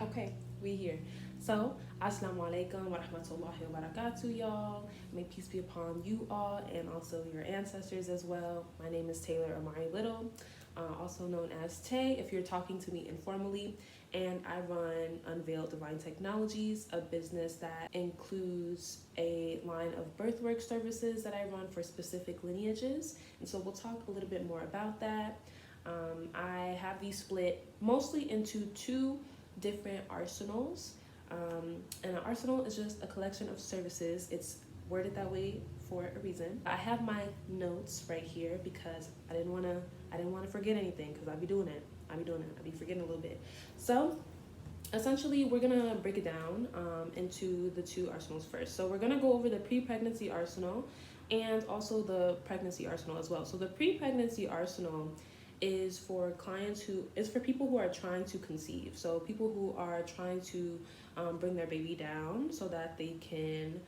Okay, we here. So, Assalamu alaikum wa rahmatullahi wa barakatuh, y'all. May peace be upon you all and also your ancestors as well. My name is Taylor Amari Little, also known as Tay if you're talking to me informally. And I run Unveiled Divine Technologies, a business that includes a line of birthwork services that I run for specific lineages. And so we'll talk a little bit more about that. I have these split mostly into two different arsenals. And an arsenal is just a collection of services. It's worded that way for a reason. I have my notes right here because I didn't want to forget anything because I'd be doing it. I'd be forgetting a little bit. So essentially, we're gonna break it down into the two arsenals first. So we're gonna go over the pre-pregnancy arsenal and also the pregnancy arsenal as well. So the pre-pregnancy arsenal is for people who are trying to conceive. So people who are trying to bring their baby down so that they can,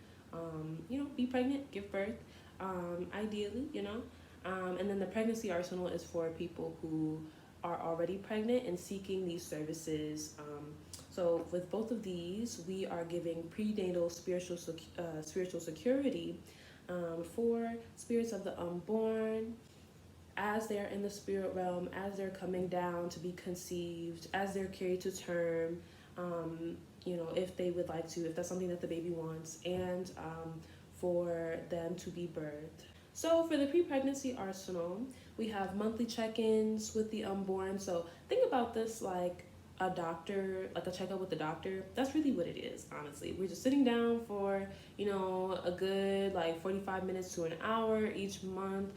be pregnant, give birth, ideally, and then the pregnancy arsenal is for people who are already pregnant and seeking these services. So with both of these, we are giving prenatal spiritual security for spirits of the unborn, as they're in the spirit realm, as they're coming down to be conceived, as they're carried to term, if they would like to, if that's something that the baby wants, and for them to be birthed. So for the pre-pregnancy arsenal, we have monthly check-ins with the unborn. So think about this like a doctor, like a checkup with the doctor. That's really what it is, honestly. We're just sitting down for, a good like 45 minutes to an hour each month.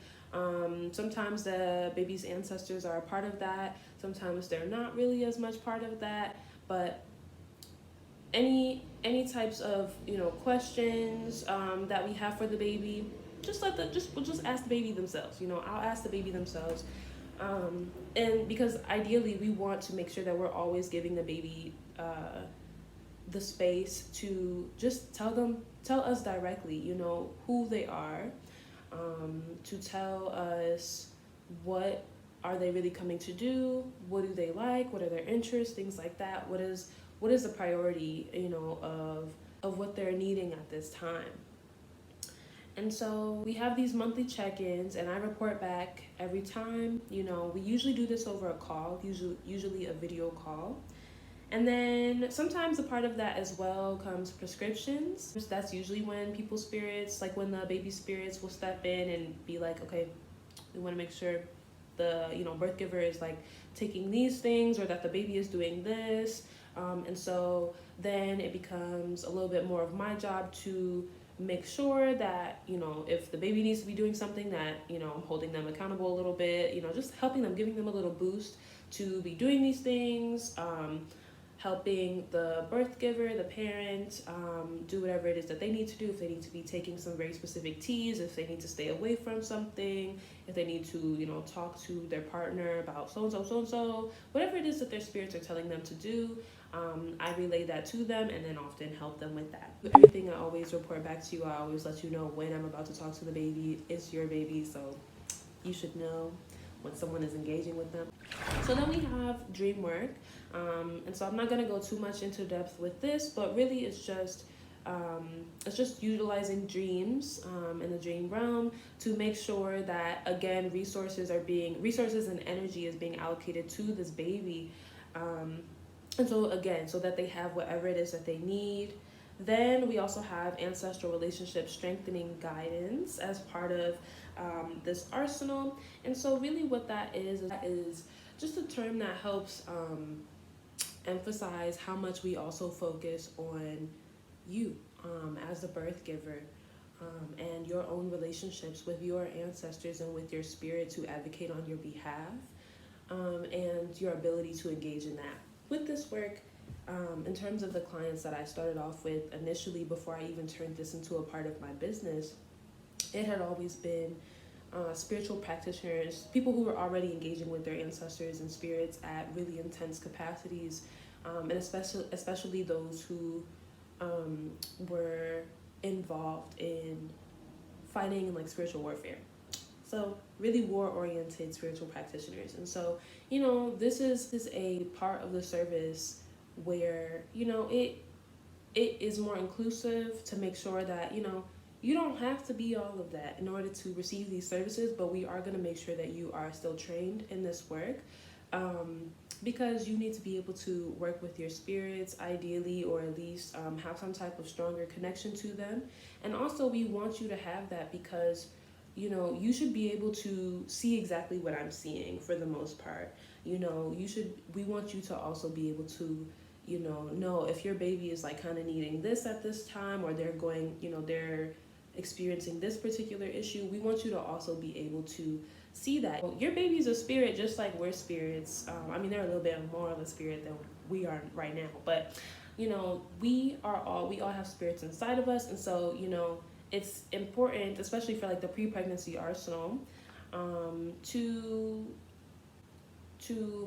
Sometimes the baby's ancestors are a part of that. Sometimes they're not really as much part of that. But any types of questions that we have for the baby, we'll just ask the baby themselves. I'll ask the baby themselves, and because ideally we want to make sure that we're always giving the baby the space to just tell us directly, who they are, to tell us what are they really coming to do, what do they like, what are their interests, things like that. What is the priority, of what they're needing at this time. And so we have these monthly check-ins, and I report back every time. We usually do this over a call, usually a video call. And then sometimes a part of that as well comes prescriptions. That's usually when people's spirits, like when the baby spirits will step in and be like, okay, we want to make sure the birth giver is like taking these things, or that the baby is doing this. And so then it becomes a little bit more of my job to make sure that, if the baby needs to be doing something, that, I'm holding them accountable a little bit, just helping them, giving them a little boost to be doing these things, helping the birth giver, the parent, do whatever it is that they need to do. If they need to be taking some very specific teas, if they need to stay away from something, if they need to, talk to their partner about so-and-so, whatever it is that their spirits are telling them to do, I relay that to them and then often help them with that. Everything I always report back to you. I always let you know when I'm about to talk to the baby. It's your baby, so you should know when someone is engaging with them. So then we have Dreamwork. And so I'm not gonna go too much into depth with this, but really it's just utilizing dreams in the dream realm to make sure that, again, resources and energy is being allocated to this baby. And so again, so that they have whatever it is that they need. Then we also have ancestral relationship strengthening guidance as part of this arsenal. And so really what that is just a term that helps emphasize how much we also focus on you as the birth giver, and your own relationships with your ancestors and with your spirits who advocate on your behalf, and your ability to engage in that. With this work, in terms of the clients that I started off with initially, before I even turned this into a part of my business, it had always been spiritual practitioners, people who were already engaging with their ancestors and spirits at really intense capacities, and especially those who were involved in fighting in like spiritual warfare. So really war-oriented spiritual practitioners. And so, this is a part of the service where, it is more inclusive, to make sure that, you don't have to be all of that in order to receive these services, but we are going to make sure that you are still trained in this work, because you need to be able to work with your spirits, ideally, or at least have some type of stronger connection to them. And also, we want you to have that because, you should be able to see exactly what I'm seeing for the most part. We want you to also be able to, know if your baby is like kind of needing this at this time, or they're going, they're experiencing this particular issue. We want you to also be able to see that your baby's a spirit, just like we're spirits. They're a little bit more of a spirit than we are right now, but we all have spirits inside of us. And so it's important, especially for like the pre-pregnancy arsenal, to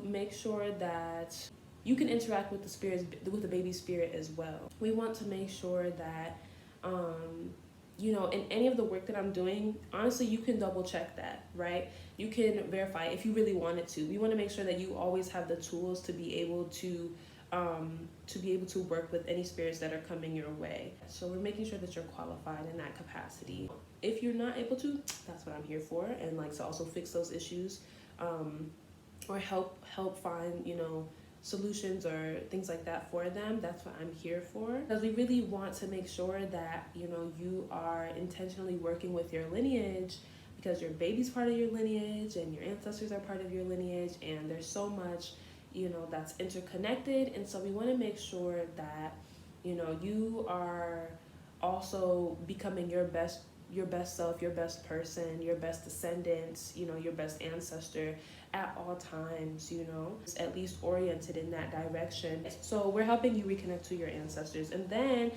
make sure that you can interact with the spirits, with the baby spirit as well. We want to make sure that in any of the work that I'm doing, honestly, you can double check that, right? You can verify if you really wanted to. We want to make sure that you always have the tools to be able to work with any spirits that are coming your way. So we're making sure that you're qualified in that capacity. If you're not able to, that's what I'm here for, and like to also fix those issues, or help find solutions or things like that for them. That's what I'm here for, because we really want to make sure that you are intentionally working with your lineage, because your baby's part of your lineage and your ancestors are part of your lineage, and there's so much that's interconnected. And so we want to make sure that you are also becoming your best self, your best person, your best descendants, your best ancestor at all times, at least oriented in that direction. So we're helping you reconnect to your ancestors. And then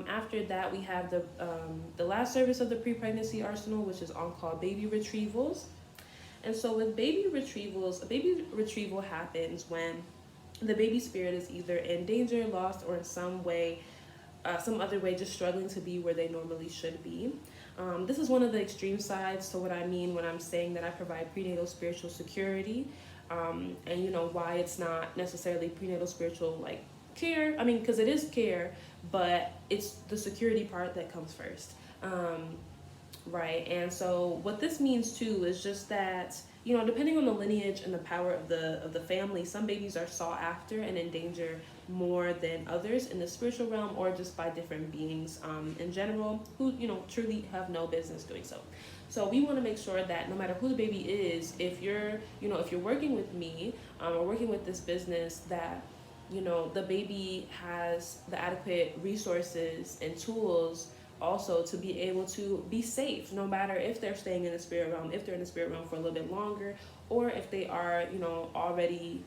after that, we have the last service of the pre-pregnancy arsenal, which is called baby retrievals. And so with baby retrievals, a baby retrieval happens when the baby spirit is either in danger, lost, or in some other way just struggling to be where they normally should be. This is one of the extreme sides to what I mean when I'm saying that I provide prenatal spiritual security, and why it's not necessarily prenatal spiritual like care. Because it is care, but it's the security part that comes first. Right. And so what this means too is just that, depending on the lineage and the power of the family, some babies are sought after and in danger more than others in the spiritual realm, or just by different beings in general who, truly have no business doing so. So we want to make sure that no matter who the baby is, if you're working with me or working with this business, that the baby has the adequate resources and tools also to be able to be safe, no matter if they're staying in the spirit realm, if they're in the spirit realm for a little bit longer, or if they are, already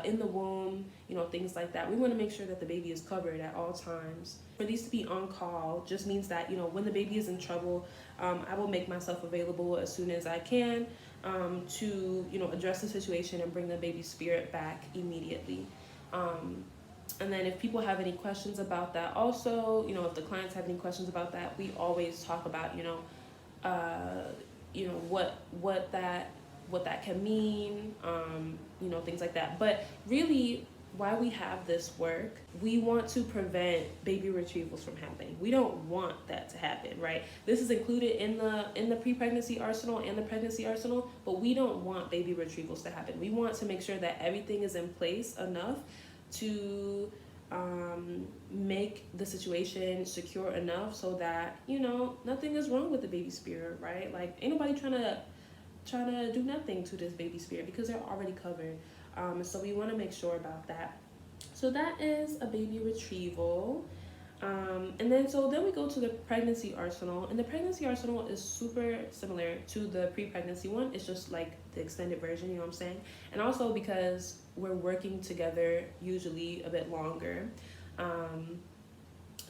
in the womb, things like that. We want to make sure that the baby is covered at all times. For these to be on call just means that, when the baby is in trouble, I will make myself available as soon as I can to, address the situation and bring the baby spirit back immediately. And then if people have any questions about that also, if the clients have any questions about that, we always talk about, what that can mean, things like that. But really, why we have this work, we want to prevent baby retrievals from happening. We don't want that to happen, right? This is included in the pre-pregnancy arsenal and the pregnancy arsenal, but we don't want baby retrievals to happen. We want to make sure that everything is in place enough to make the situation secure enough so that nothing is wrong with the baby spirit, right? Like, ain't nobody trying to do nothing to this baby spirit, because they're already covered. So we want to make sure about that. So that is a baby retrieval. And then we go to the pregnancy arsenal, and the pregnancy arsenal is super similar to the pre-pregnancy one. It's just like the extended version, you know what I'm saying? And also because we're working together usually a bit longer.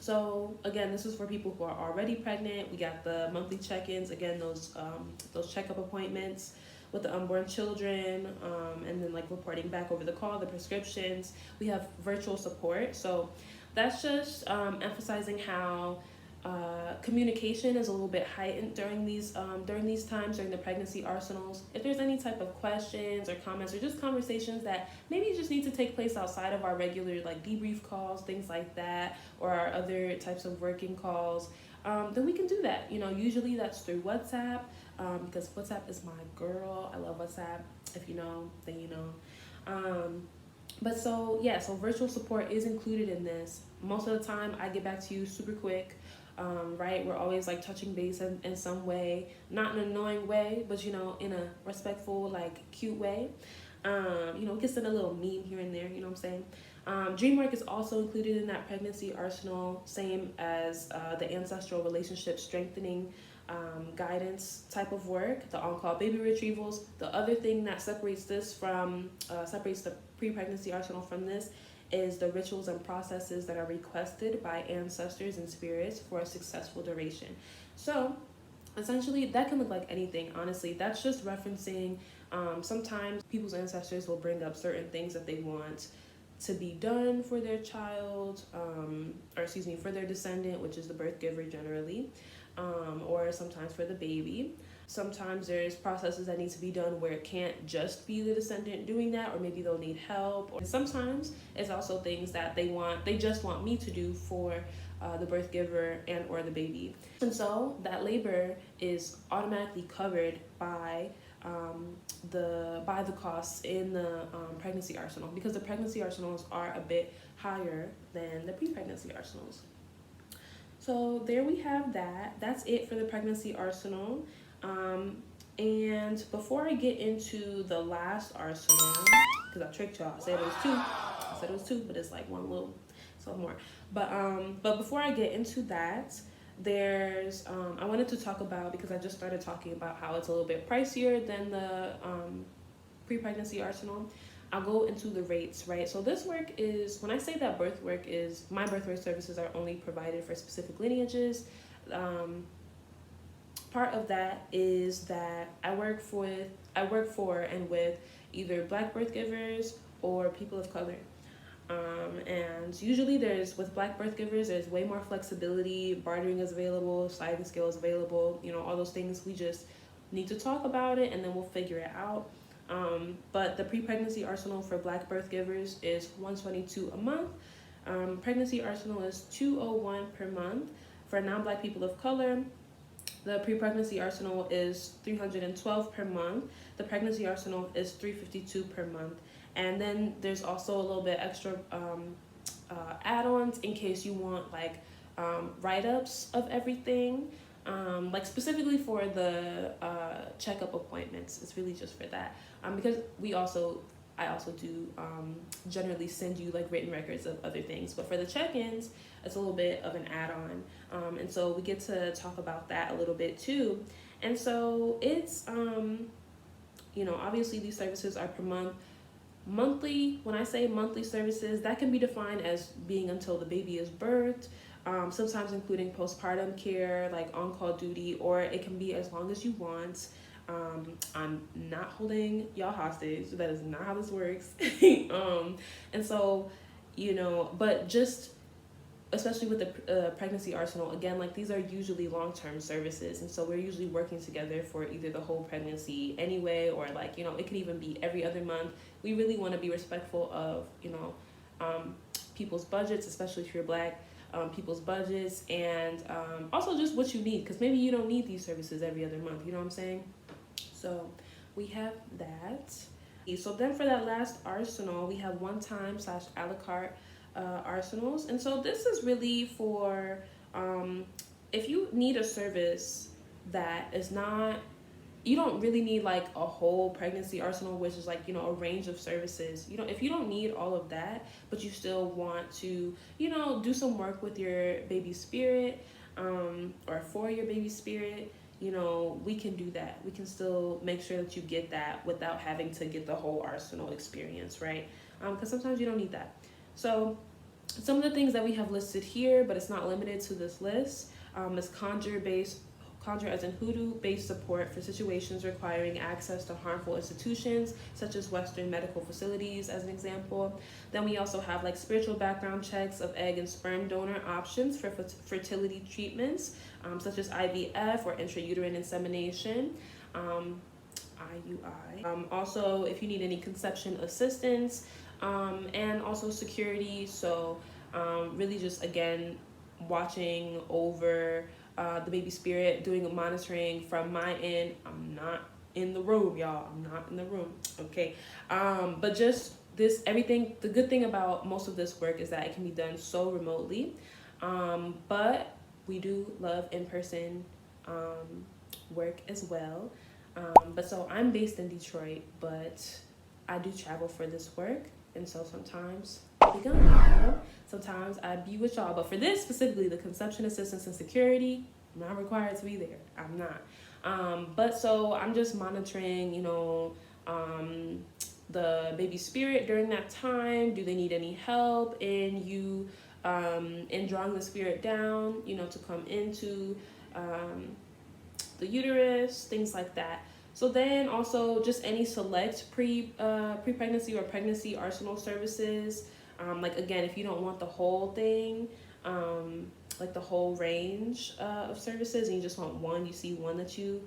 So again, this is for people who are already pregnant. We got the monthly check-ins, again, those checkup appointments with the unborn children, and then like reporting back over the call, the prescriptions. We have virtual support. So that's just emphasizing how Communication is a little bit heightened during these times, during the pregnancy arsenals. If there's any type of questions or comments or just conversations that maybe just need to take place outside of our regular like debrief calls, things like that, or our other types of working calls, then we can do that. Usually that's through WhatsApp, because WhatsApp is my girl. I love WhatsApp. If you know, then you know. But so virtual support is included in this. Most of the time I get back to you super quick. Right, we're always like touching base in some way, not in an annoying way, but in a respectful, like cute way. We can send a little meme here and there, you know what I'm saying? Dreamwork is also included in that pregnancy arsenal, same as the ancestral relationship strengthening guidance type of work, the on-call baby retrievals. The other thing that separates this from separates the pre-pregnancy arsenal from this is the rituals and processes that are requested by ancestors and spirits for a successful duration. So essentially that can look like anything, honestly. That's just referencing sometimes people's ancestors will bring up certain things that they want to be done for their child, for their descendant, which is the birth giver generally, or sometimes for the baby. Sometimes there's processes that need to be done where it can't just be the descendant doing that, or maybe they'll need help. Or sometimes it's also things that they just want me to do for the birth giver and or the baby. And so that labor is automatically covered by the costs in the pregnancy arsenal, because the pregnancy arsenals are a bit higher than the pre-pregnancy arsenals. So there we have that. That's it for the pregnancy arsenal. And before I get into the last arsenal, because I tricked y'all, I said it was two, but it's like one little, so more. But before I get into that, there's I wanted to talk about, because I just started talking about how it's a little bit pricier than the pre-pregnancy arsenal. I'll go into the rates, right? So this work is, when I say that Birthwork is, my Birthwork services are only provided for specific lineages. Part of that is that I work for and with either Black birth givers or people of color. And usually with Black birth givers, there's way more flexibility, bartering is available, sliding scale is available, all those things. We just need to talk about it and then we'll figure it out. But the pre-pregnancy arsenal for Black birth givers is $122 a month. Pregnancy arsenal is $201 per month. For non-Black people of color, the pre-pregnancy arsenal is $312 per month. The pregnancy arsenal is $352 per month. And then there's also a little bit extra add-ons in case you want like write-ups of everything, like specifically for the checkup appointments. It's really just for that, because I also do generally send you like written records of other things, but for the check-ins it's a little bit of an add-on, and so we get to talk about that a little bit too. And so it's obviously these services are per month. Monthly, when I say monthly services, that can be defined as being until the baby is birthed, sometimes including postpartum care, like on-call duty, or it can be as long as you want. I'm not holding y'all hostage. That is not how this works. And so, but just especially with the pregnancy arsenal, again, like these are usually long-term services, and so we're usually working together for either the whole pregnancy anyway, or like it can even be every other month. We really want to be respectful of people's budgets, especially if you're Black, people's budgets, and also just what you need, because maybe you don't need these services every other month, you know what I'm saying? So we have that. So then for that last arsenal, we have one-time / a la carte arsenals. And so this is really for if you need a service that is not, you don't really need like a whole pregnancy arsenal, which is like a range of services. If you don't need all of that, but you still want to do some work with your baby spirit, or for your baby spirit, we can do that. We can still make sure that you get that without having to get the whole arsenal experience, right? Because sometimes you don't need that. So some of the things that we have listed here, but it's not limited to this list, is conjure as in hoodoo-based support for situations requiring access to harmful institutions, such as Western medical facilities, as an example. Then we also have like spiritual background checks of egg and sperm donor options for fertility treatments, such as IVF or intrauterine insemination, IUI. Also, if you need any conception assistance, and also security. So really just, again, watching over the baby spirit, doing a monitoring from my end. I'm not in the room, y'all. I'm not in the room, okay? But just this, everything, the good thing about most of this work is that it can be done so remotely. But we do love in-person work as well. But so I'm based in Detroit, but I do travel for this work. And so sometimes I'll be gone, you know? Sometimes I'd be with y'all. But for this specifically, the conception assistance and security, I'm not required to be there. I'm not. But so I'm just monitoring, you know, the baby spirit during that time. Do they need any help in in drawing the spirit down, you know, to come into the uterus, things like that. So then also just any select pre-pregnancy or pregnancy arsenal services. Like, again, if you don't want the whole thing, like the whole range of services, and you just want one, you see one that you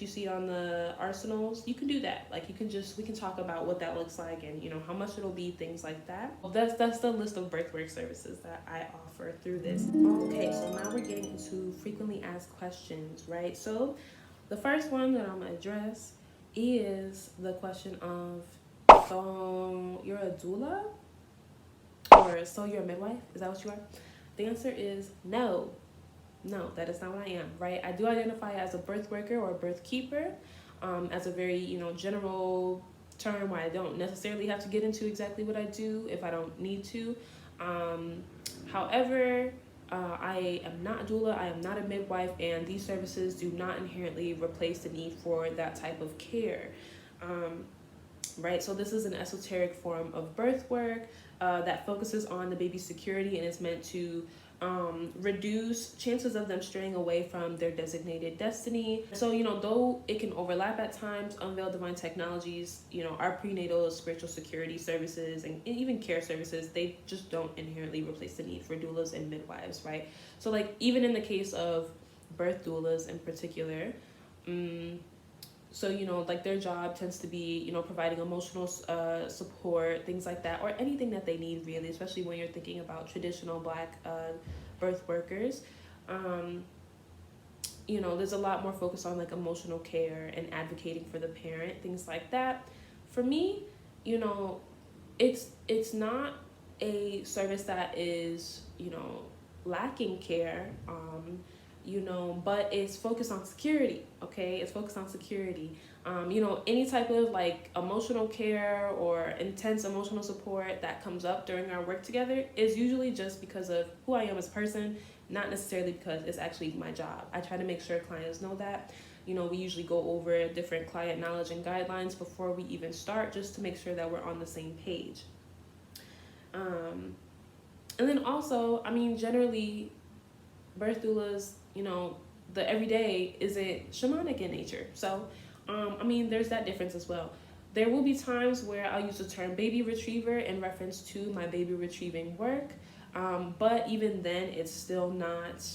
see on the arsenals, you can do that. Like, we can talk about what that looks like and, you know, how much it'll be, things like that. Well, that's the list of birthwork services that I offer through this. Okay, so now we're getting into frequently asked questions, right? So the first one that I'm gonna address is the question of, so you're a doula? Or so you're a midwife? Is that what you are? The answer is no. No, that is not what I am, right? I do identify as a birth worker or a birth keeper, as a very, you know, general term where I don't necessarily have to get into exactly what I do if I don't need to. However, I am not a doula, I am not a midwife, and these services do not inherently replace the need for that type of care. Right, so this is an esoteric form of birth work that focuses on the baby's security and is meant to reduce chances of them straying away from their designated destiny. So, you know, though it can overlap at times, Unveiled Divine Technologies, you know, our prenatal spiritual security services and even care services, they just don't inherently replace the need for doulas and midwives, right? So, like, even in the case of birth doulas in particular, so, you know, like their job tends to be, you know, providing emotional support, things like that, or anything that they need, really, especially when you're thinking about traditional Black birth workers. You know, there's a lot more focus on like emotional care and advocating for the parent, things like that. For me, you know, it's not a service that is, you know, lacking care. You know, but it's focused on security, okay? It's focused on security. You know, any type of like emotional care or intense emotional support that comes up during our work together is usually just because of who I am as a person, not necessarily because it's actually my job. I try to make sure clients know that. You know, we usually go over different client knowledge and guidelines before we even start, just to make sure that we're on the same page. And then also, I mean, generally, birth doulas, you know, the everyday isn't shamanic in nature. So, I mean, there's that difference as well. There will be times where I'll use the term baby retriever in reference to my baby retrieving work. But even then, it's still not,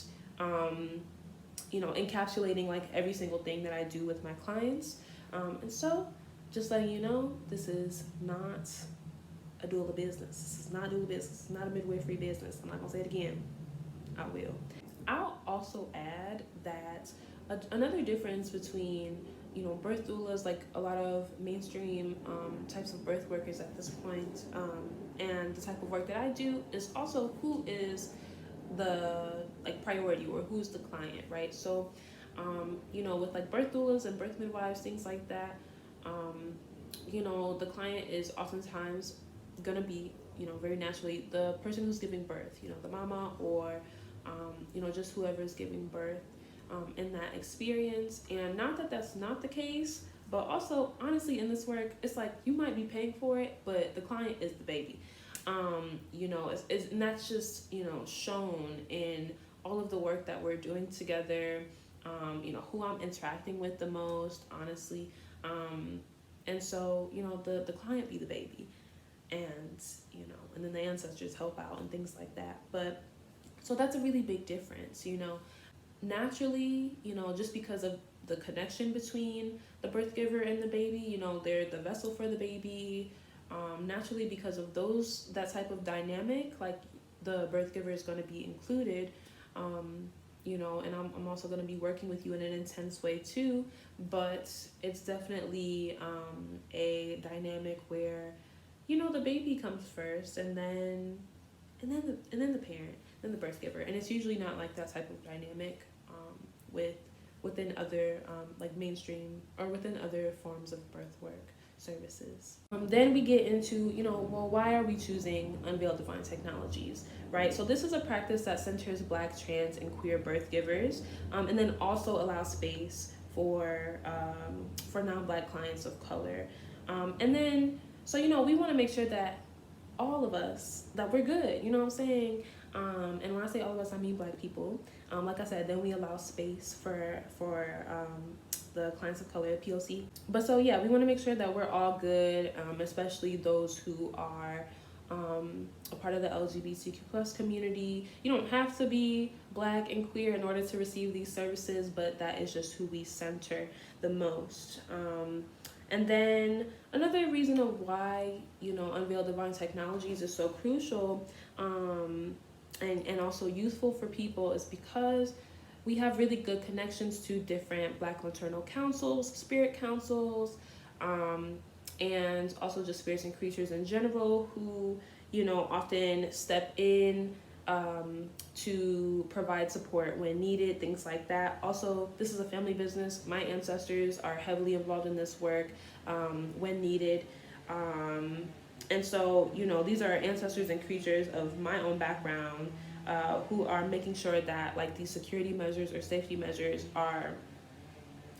you know, encapsulating like every single thing that I do with my clients. And so, just letting you know, this is not a doula business. This is not a doula business. It's not a midwifery business. I'm not gonna say it again. I will. I'll also add that another difference between, you know, birth doulas, like a lot of mainstream types of birth workers at this point, and the type of work that I do, is also who is the like priority, or who's the client, right? So, you know, with like birth doulas and birth midwives, things like that, you know, the client is oftentimes gonna be, you know, very naturally the person who's giving birth, you know, the mama, or you know, just whoever is giving birth in that experience. And not that that's not the case, but also, honestly, in this work, it's like you might be paying for it, but the client is the baby. You know, and that's just, you know, shown in all of the work that we're doing together, who I'm interacting with the most, honestly. And so, the client be the baby, and, and then the ancestors help out and things like that. But so that's a really big difference, naturally, just because of the connection between the birth giver and the baby, they're the vessel for the baby. Naturally, because of that type of dynamic, like the birth giver is going to be included, and I'm also going to be working with you in an intense way too. But it's definitely a dynamic where, the baby comes first, and then the parent, then the birth giver, and it's usually not like that type of dynamic within other like mainstream or within other forms of birthwork services. Then we get into, why are we choosing Unveiled Divine Technologies, right? So this is a practice that centers Black, trans, and queer birth givers, and then also allows space for non-Black clients of color. And then, so, we want to make sure that all of us, that we're good, you know what I'm saying? And when I say all of us, I mean Black people. Like I said, then we allow space for the clients of color, POC. But so yeah, we want to make sure that we're all good, especially those who are a part of the LGBTQ plus community. You don't have to be Black and queer in order to receive these services, but that is just who we center the most. And then another reason of why, Unveiled Divine Technologies is so crucial and also useful for people is because we have really good connections to different Black maternal councils, spirit councils, and also just spirits and creatures in general who, often step in to provide support when needed, things like that. Also, this is a family business. My ancestors are heavily involved in this work when needed. And so, these are ancestors and creatures of my own background who are making sure that like these security measures or safety measures are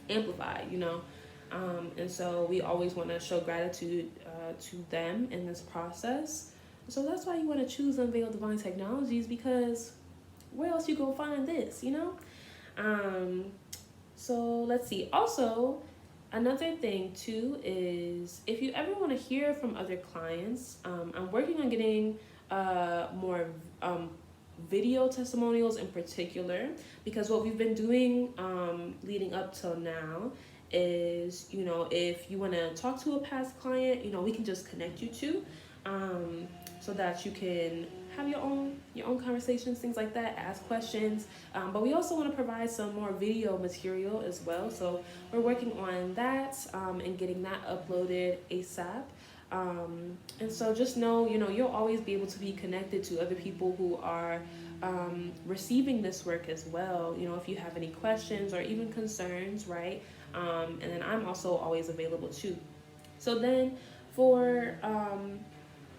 amplified, and so we always want to show gratitude to them in this process. So that's why you want to choose Unveiled Divine Technologies, because where else you gonna find this, So let's see. Also, another thing too is if you ever want to hear from other clients, I'm working on getting more video testimonials in particular, because what we've been doing leading up till now is, if you want to talk to a past client, we can just connect you to, so that you can have your own conversations, things like that, ask questions. But we also want to provide some more video material as well. So we're working on that and getting that uploaded ASAP. And so just know, you'll always be able to be connected to other people who are receiving this work as well. If you have any questions or even concerns, right? And then I'm also always available too. So then for,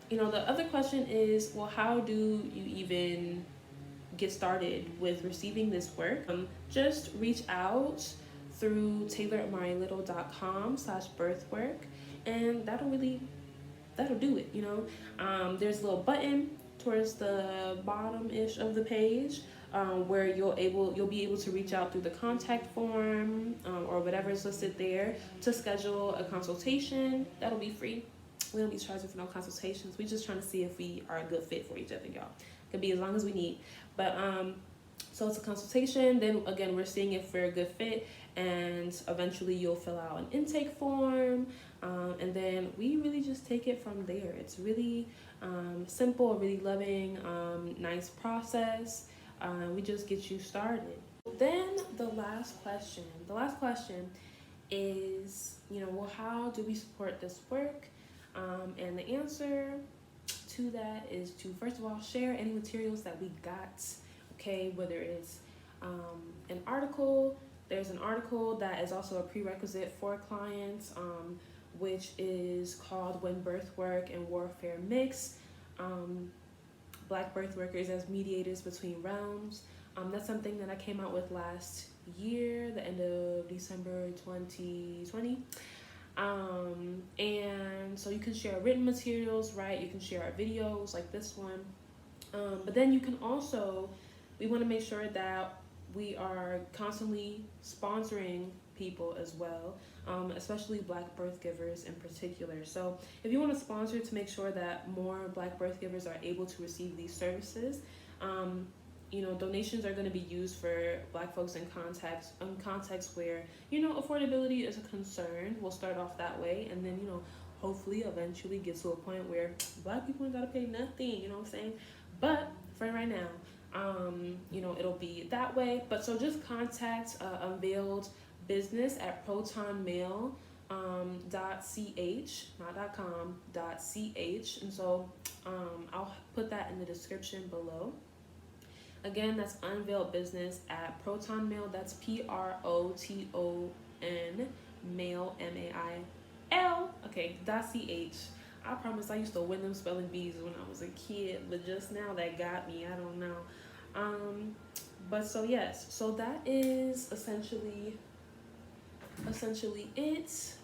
the other question is, well, how do you even get started with receiving this work? Just reach out through tayloramariLittle.com/birthwork, and that'll do it. There's a little button towards the bottom-ish of the page where you'll be able to reach out through the contact form or whatever is listed there to schedule a consultation. That'll be free. We don't be charging for no consultations. We're just trying to see if we are a good fit for each other, y'all. Could be as long as we need. But so it's a consultation. Then again, we're seeing if we're a good fit, and eventually you'll fill out an intake form, and then we really just take it from there. It's really simple, really loving, nice process. We just get you started. Then the last question is, well, how do we support this work? And the answer to that is to, first of all, share any materials that we got, okay? Whether it's an article, there's an article that is also a prerequisite for clients, which is called When Birthwork and Warfare Mix, Black Birthworkers as Mediators Between Realms. That's something that I came out with last year, the end of December 2020. And so you can share written materials, right? You can share our videos like this one. But then you can also, we want to make sure that we are constantly sponsoring people as well, especially Black birth givers in particular. So if you want to sponsor to make sure that more Black birth givers are able to receive these services, donations are going to be used for Black folks in contexts where, affordability is a concern. We'll start off that way, and then, hopefully eventually get to a point where Black people ain't got to pay nothing, you know what I'm saying? But for right now, it'll be that way. But so just contact Unveiled Business at protonmail.ch, not .com, .ch. And so I'll put that in the description below. Again, that's Unveiled Business at Proton Mail. That's PROTON Mail, MAIL. Okay, .ch. I promise I used to win them spelling bees when I was a kid, but just now that got me. I don't know. But so yes, so that is essentially it,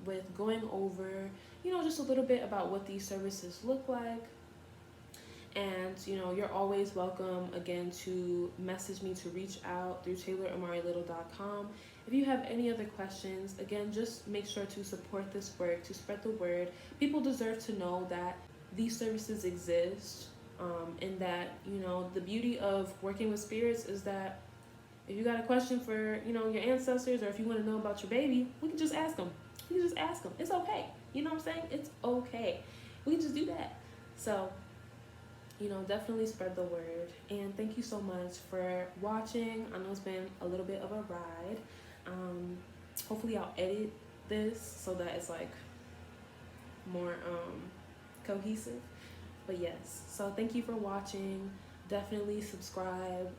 with going over, just a little bit about what these services look like. And you're always welcome again to message me, to reach out through TaylorAmariLittle.com. If you have any other questions, again, just make sure to support this work, to spread the word. People deserve to know that these services exist, and that the beauty of working with spirits is that if you got a question for your ancestors, or if you want to know about your baby, we can just ask them. It's okay. You know what I'm saying? It's okay. We can just do that. So definitely spread the word. And thank you so much for watching. I know it's been a little bit of a ride. Hopefully I'll edit this so that it's like more cohesive. But yes, so thank you for watching. Definitely subscribe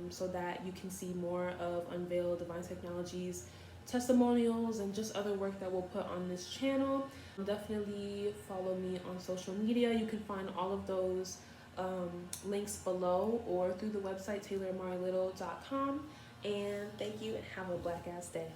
so that you can see more of Unveiled Divine Technologies testimonials and just other work that we'll put on this channel. Definitely follow me on social media. You can find all of those links below or through the website TaylorAmariLittle.com. And thank you, and have a Black ass day.